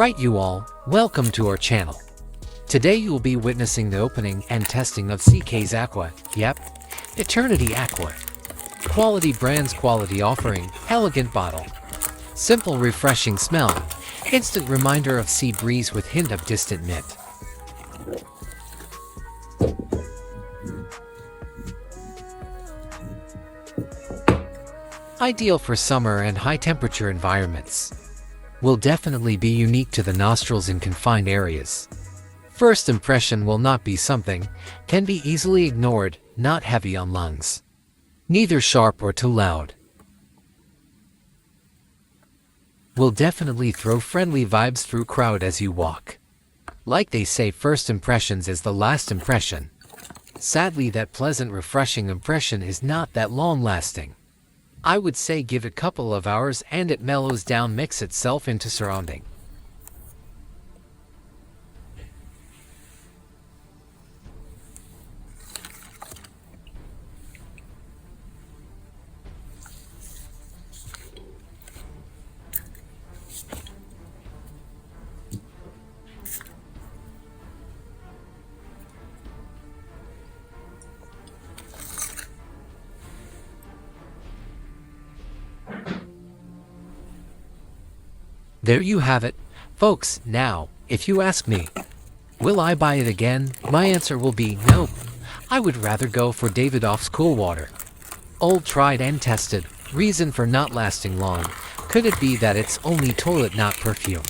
Right you all, welcome to our channel. Today you will be witnessing the opening and testing of CK's Aqua, yep, Eternity Aqua. Quality brands, quality offering, elegant bottle. Simple refreshing smell, instant reminder of sea breeze with hint of distant mint. Ideal for summer and high temperature environments. Will definitely be unique to the nostrils in confined areas. First impression will not be something, can be easily ignored, not heavy on lungs. Neither sharp or too loud. Will definitely throw friendly vibes through crowd as you walk. Like they say, first impressions is the last impression. Sadly, that pleasant refreshing impression is not that long lasting. I would say give it a couple of hours and it mellows down, mix itself into surrounding. There you have it, folks. Now, if you ask me, will I buy it again? My answer will be nope. I would rather go for Davidoff's Cool Water. Old, tried and tested. Reason for not lasting long. Could it be that it's only toilet, not perfume?